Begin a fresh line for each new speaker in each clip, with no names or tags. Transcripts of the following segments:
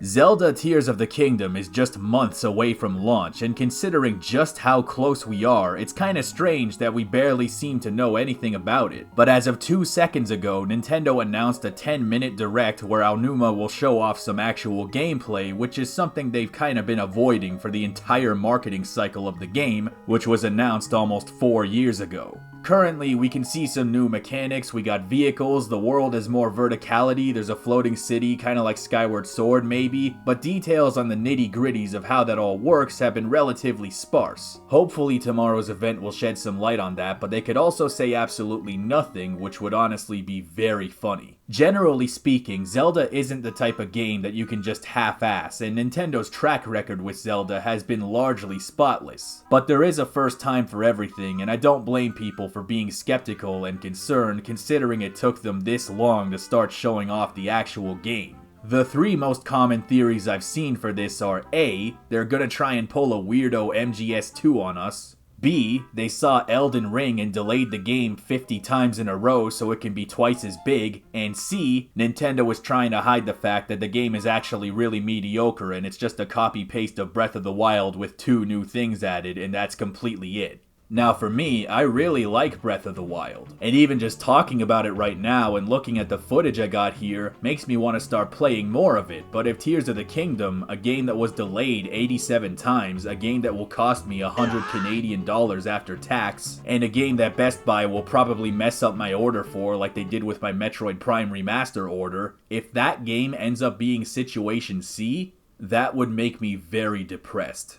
Zelda Tears of the Kingdom is just months away from launch, and considering just how close we are, it's kinda strange that we barely seem to know anything about it. But as of 2 seconds ago, Nintendo announced a 10-minute direct where Aonuma will show off some actual gameplay, which is something they've kinda been avoiding for the entire marketing cycle of the game, which was announced almost 4 years ago. Currently, we can see some new mechanics, we got vehicles, the world has more verticality, there's a floating city, kinda like Skyward Sword maybe, but details on the nitty-gritties of how that all works have been relatively sparse. Hopefully tomorrow's event will shed some light on that, but they could also say absolutely nothing, which would honestly be very funny. Generally speaking, Zelda isn't the type of game that you can just half-ass, and Nintendo's track record with Zelda has been largely spotless. But there is a first time for everything, and I don't blame people for being skeptical and concerned considering it took them this long to start showing off the actual game. The 3 most common theories I've seen for this are A, they're gonna try and pull a weirdo MGS2 on us. B, they saw Elden Ring and delayed the game 50 times in a row so it can be twice as big, and C, Nintendo was trying to hide the fact that the game is actually really mediocre and it's just a copy-paste of Breath of the Wild with 2 new things added, and that's completely it. Now for me, I really like Breath of the Wild, and even just talking about it right now and looking at the footage I got here makes me want to start playing more of it, but if Tears of the Kingdom, a game that was delayed 87 times, a game that will cost me $100 Canadian after tax, and a game that Best Buy will probably mess up my order for like they did with my Metroid Prime Remaster order, if that game ends up being Situation C, that would make me very depressed.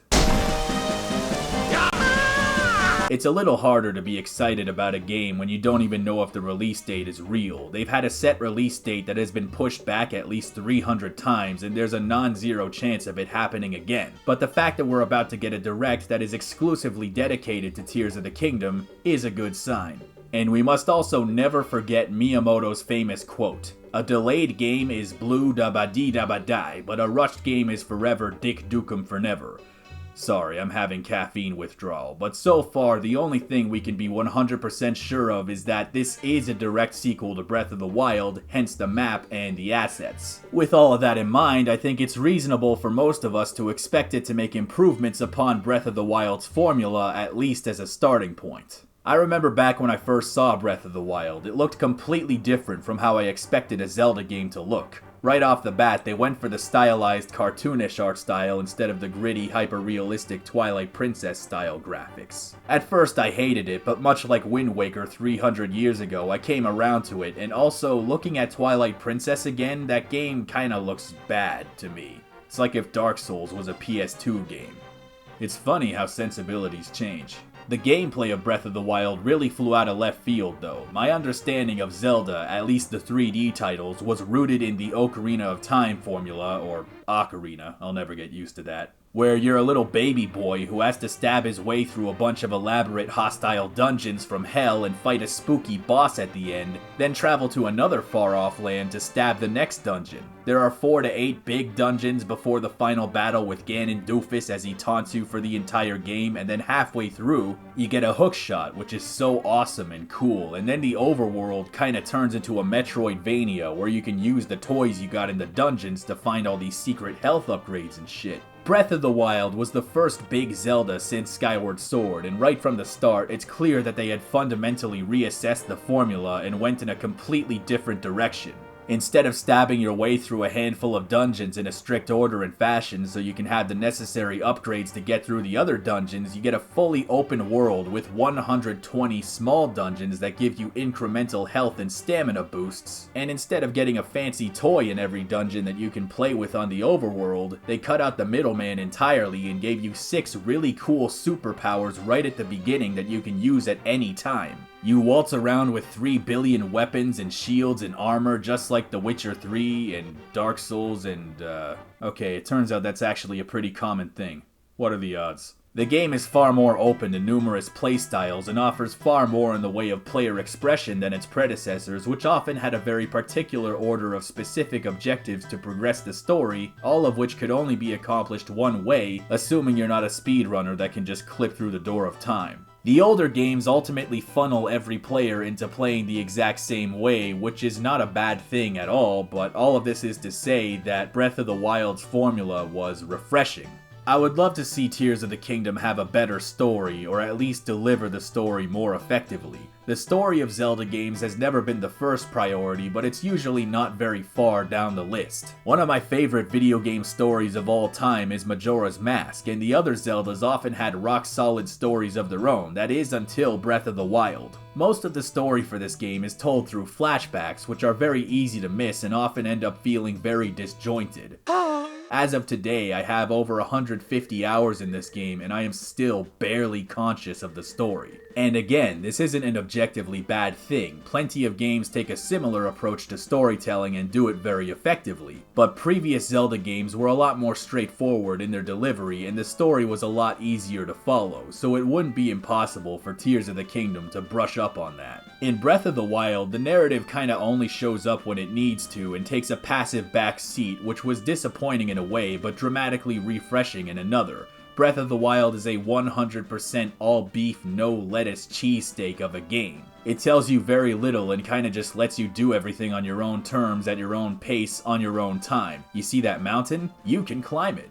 It's a little harder to be excited about a game when you don't even know if the release date is real. They've had a set release date that has been pushed back at least 300 times, and there's a non-zero chance of it happening again. But the fact that we're about to get a direct that is exclusively dedicated to Tears of the Kingdom is a good sign. And we must also never forget Miyamoto's famous quote, "A delayed game is blue da ba dee da ba die, but a rushed game is forever dick dukem for never." Sorry, I'm having caffeine withdrawal, but so far the only thing we can be 100% sure of is that this is a direct sequel to Breath of the Wild, hence the map and the assets. With all of that in mind, I think it's reasonable for most of us to expect it to make improvements upon Breath of the Wild's formula, at least as a starting point. I remember back when I first saw Breath of the Wild, it looked completely different from how I expected a Zelda game to look. Right off the bat, they went for the stylized, cartoonish art style instead of the gritty, hyper-realistic Twilight Princess-style graphics. At first I hated it, but much like Wind Waker 300 years ago, I came around to it, and also, looking at Twilight Princess again, that game kinda looks bad to me. It's like if Dark Souls was a PS2 game. It's funny how sensibilities change. The gameplay of Breath of the Wild really flew out of left field though. My understanding of Zelda, at least the 3D titles, was rooted in the Ocarina of Time formula, or Ocarina, I'll never get used to that, where you're a little baby boy who has to stab his way through a bunch of elaborate hostile dungeons from hell and fight a spooky boss at the end, then travel to another far-off land to stab the next dungeon. There are 4 to 8 big dungeons before the final battle with Ganondorf as he taunts you for the entire game, and then halfway through, you get a hook shot, which is so awesome and cool, and then the overworld kinda turns into a Metroidvania where you can use the toys you got in the dungeons to find all these secret health upgrades and shit. Breath of the Wild was the first big Zelda since Skyward Sword, and right from the start, it's clear that they had fundamentally reassessed the formula and went in a completely different direction. Instead of stabbing your way through a handful of dungeons in a strict order and fashion so you can have the necessary upgrades to get through the other dungeons, you get a fully open world with 120 small dungeons that give you incremental health and stamina boosts, and instead of getting a fancy toy in every dungeon that you can play with on the overworld, they cut out the middleman entirely and gave you 6 really cool superpowers right at the beginning that you can use at any time. You waltz around with 3 billion weapons and shields and armor just like The Witcher 3 and Dark Souls and, okay, it turns out that's actually a pretty common thing. What are the odds? The game is far more open to numerous playstyles and offers far more in the way of player expression than its predecessors, which often had a very particular order of specific objectives to progress the story, all of which could only be accomplished one way, assuming you're not a speedrunner that can just clip through the door of time. The older games ultimately funnel every player into playing the exact same way, which is not a bad thing at all, but all of this is to say that Breath of the Wild's formula was refreshing. I would love to see Tears of the Kingdom have a better story, or at least deliver the story more effectively. The story of Zelda games has never been the first priority, but it's usually not very far down the list. One of my favorite video game stories of all time is Majora's Mask, and the other Zeldas often had rock-solid stories of their own, that is until Breath of the Wild. Most of the story for this game is told through flashbacks, which are very easy to miss and often end up feeling very disjointed. As of today, I have over 150 hours in this game, and I am still barely conscious of the story. And again, this isn't an objectively bad thing. Plenty of games take a similar approach to storytelling and do it very effectively. But previous Zelda games were a lot more straightforward in their delivery, and the story was a lot easier to follow, so it wouldn't be impossible for Tears of the Kingdom to brush up on that. In Breath of the Wild, the narrative kinda only shows up when it needs to and takes a passive back seat, which was disappointing in a way, but dramatically refreshing in another. Breath of the Wild is a 100% all beef, no lettuce cheesesteak of a game. It tells you very little and kinda just lets you do everything on your own terms, at your own pace, on your own time. You see that mountain? You can climb it.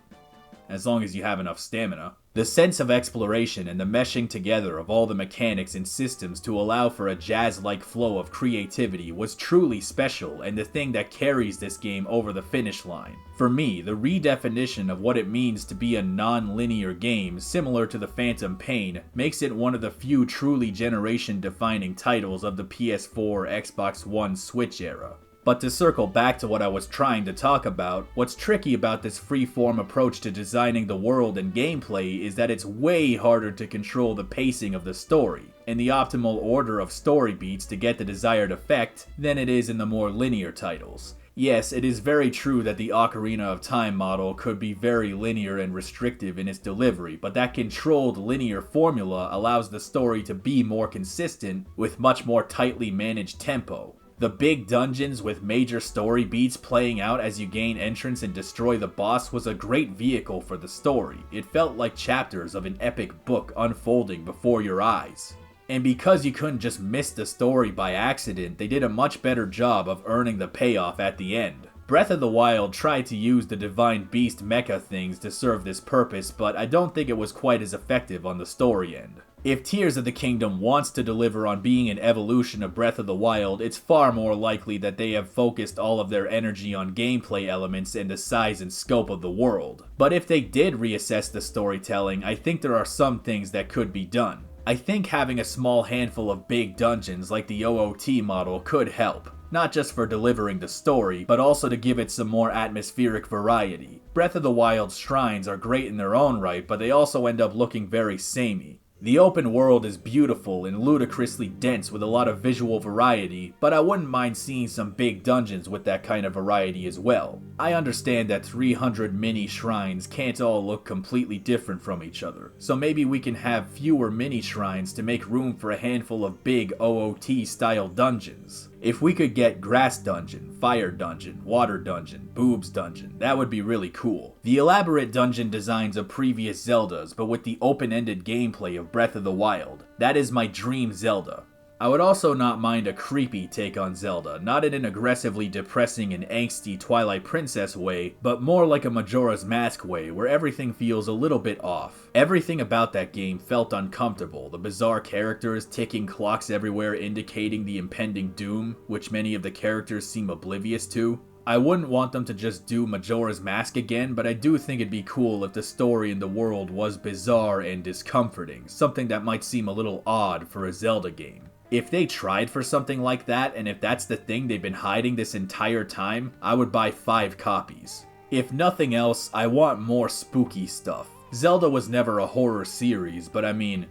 As long as you have enough stamina. The sense of exploration and the meshing together of all the mechanics and systems to allow for a jazz-like flow of creativity was truly special and the thing that carries this game over the finish line. For me, the redefinition of what it means to be a non-linear game, similar to the Phantom Pain, makes it one of the few truly generation-defining titles of the PS4, Xbox One, Switch era. But to circle back to what I was trying to talk about, what's tricky about this free-form approach to designing the world and gameplay is that it's way harder to control the pacing of the story, and the optimal order of story beats to get the desired effect, than it is in the more linear titles. Yes, it is very true that the Ocarina of Time model could be very linear and restrictive in its delivery, but that controlled linear formula allows the story to be more consistent with much more tightly managed tempo. The big dungeons with major story beats playing out as you gain entrance and destroy the boss was a great vehicle for the story. It felt like chapters of an epic book unfolding before your eyes. And because you couldn't just miss the story by accident, they did a much better job of earning the payoff at the end. Breath of the Wild tried to use the Divine Beast mecha things to serve this purpose, but I don't think it was quite as effective on the story end. If Tears of the Kingdom wants to deliver on being an evolution of Breath of the Wild, it's far more likely that they have focused all of their energy on gameplay elements and the size and scope of the world. But if they did reassess the storytelling, I think there are some things that could be done. I think having a small handful of big dungeons like the OOT model could help. Not just for delivering the story, but also to give it some more atmospheric variety. Breath of the Wild's shrines are great in their own right, but they also end up looking very samey. The open world is beautiful and ludicrously dense with a lot of visual variety, but I wouldn't mind seeing some big dungeons with that kind of variety as well. I understand that 300 mini shrines can't all look completely different from each other, so maybe we can have fewer mini shrines to make room for a handful of big OOT style dungeons. If we could get Grass Dungeon, Fire Dungeon, Water Dungeon, Boobs Dungeon, that would be really cool. The elaborate dungeon designs of previous Zeldas, but with the open-ended gameplay of Breath of the Wild. That is my dream Zelda. I would also not mind a creepy take on Zelda, not in an aggressively depressing and angsty Twilight Princess way, but more like a Majora's Mask way, where everything feels a little bit off. Everything about that game felt uncomfortable, the bizarre characters, ticking clocks everywhere indicating the impending doom, which many of the characters seem oblivious to. I wouldn't want them to just do Majora's Mask again, but I do think it'd be cool if the story and the world was bizarre and discomforting, something that might seem a little odd for a Zelda game. If they tried for something like that, and if that's the thing they've been hiding this entire time, I would buy 5 copies. If nothing else, I want more spooky stuff. Zelda was never a horror series, but I mean,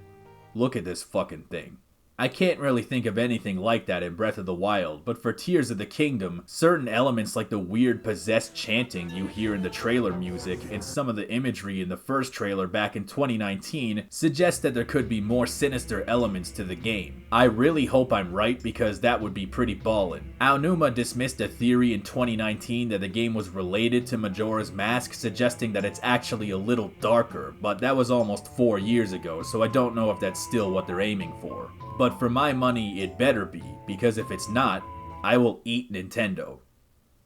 look at this fucking thing. I can't really think of anything like that in Breath of the Wild, but for Tears of the Kingdom, certain elements like the weird possessed chanting you hear in the trailer music and some of the imagery in the first trailer back in 2019 suggest that there could be more sinister elements to the game. I really hope I'm right because that would be pretty ballin'. Aonuma dismissed a theory in 2019 that the game was related to Majora's Mask, suggesting that it's actually a little darker, but that was almost 4 years ago, so I don't know if that's still what they're aiming for. But for my money, it better be, because if it's not, I will eat Nintendo.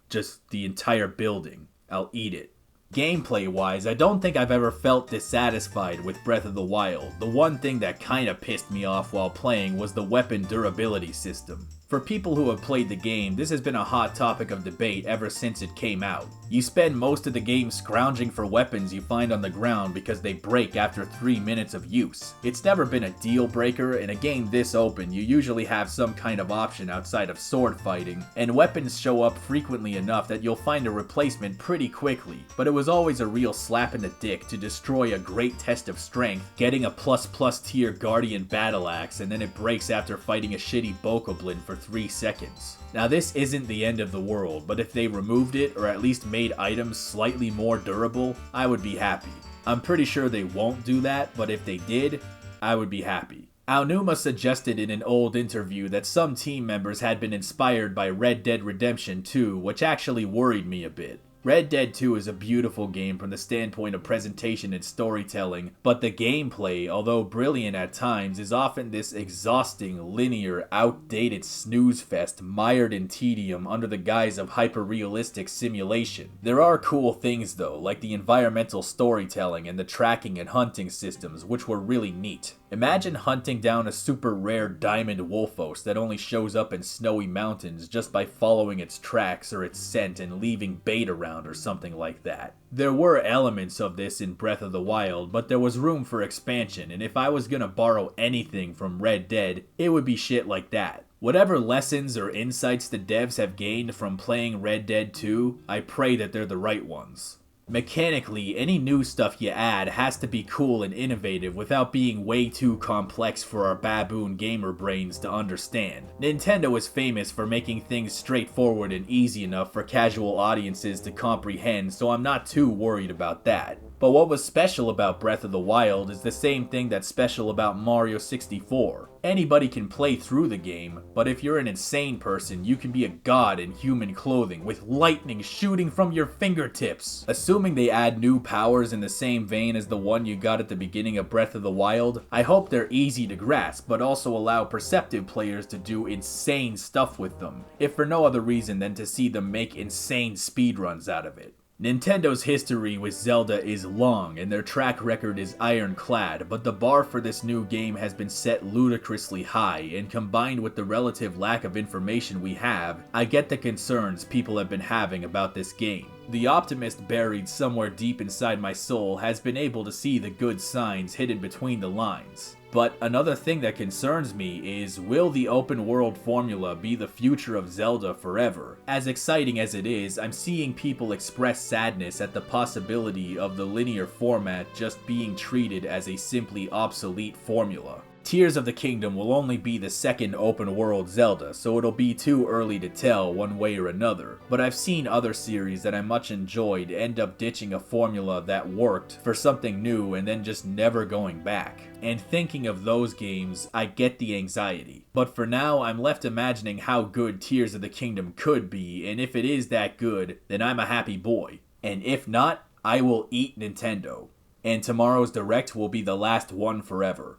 Just the entire building. I'll eat it. Gameplay-wise, I don't think I've ever felt dissatisfied with Breath of the Wild. The one thing that kinda pissed me off while playing was the weapon durability system. For people who have played the game, this has been a hot topic of debate ever since it came out. You spend most of the game scrounging for weapons you find on the ground because they break after 3 minutes of use. It's never been a deal breaker. In a game this open, you usually have some kind of option outside of sword fighting, and weapons show up frequently enough that you'll find a replacement pretty quickly, but it was always a real slap in the dick to destroy a great test of strength, getting a plus tier Guardian battle axe, and then it breaks after fighting a shitty Bokoblin for 3 seconds. Now this isn't the end of the world, but if they removed it or at least made items slightly more durable, I would be happy. I'm pretty sure they won't do that, but if they did, I would be happy. Aonuma suggested in an old interview that some team members had been inspired by Red Dead Redemption 2, which actually worried me a bit. Red Dead 2 is a beautiful game from the standpoint of presentation and storytelling, but the gameplay, although brilliant at times, is often this exhausting, linear, outdated snooze fest mired in tedium under the guise of hyper-realistic simulation. There are cool things though, like the environmental storytelling and the tracking and hunting systems, which were really neat. Imagine hunting down a super rare diamond wolfos that only shows up in snowy mountains just by following its tracks or its scent and leaving bait around or something like that. There were elements of this in Breath of the Wild, but there was room for expansion, and if I was gonna borrow anything from Red Dead, it would be shit like that. Whatever lessons or insights the devs have gained from playing Red Dead 2, I pray that they're the right ones. Mechanically, any new stuff you add has to be cool and innovative without being way too complex for our baboon gamer brains to understand. Nintendo is famous for making things straightforward and easy enough for casual audiences to comprehend, so I'm not too worried about that. But what was special about Breath of the Wild is the same thing that's special about Mario 64. Anybody can play through the game, but if you're an insane person, you can be a god in human clothing with lightning shooting from your fingertips. Assuming they add new powers in the same vein as the one you got at the beginning of Breath of the Wild, I hope they're easy to grasp, but also allow perceptive players to do insane stuff with them, if for no other reason than to see them make insane speedruns out of it. Nintendo's history with Zelda is long and their track record is ironclad, but the bar for this new game has been set ludicrously high, and combined with the relative lack of information we have, I get the concerns people have been having about this game. The optimist buried somewhere deep inside my soul has been able to see the good signs hidden between the lines. But another thing that concerns me is, will the open world formula be the future of Zelda forever? As exciting as it is, I'm seeing people express sadness at the possibility of the linear format just being treated as a simply obsolete formula. Tears of the Kingdom will only be the second open world Zelda, so it'll be too early to tell one way or another. But I've seen other series that I much enjoyed end up ditching a formula that worked for something new and then just never going back. And thinking of those games, I get the anxiety. But for now, I'm left imagining how good Tears of the Kingdom could be, and if it is that good, then I'm a happy boy. And if not, I will eat Nintendo. And tomorrow's Direct will be the last one forever.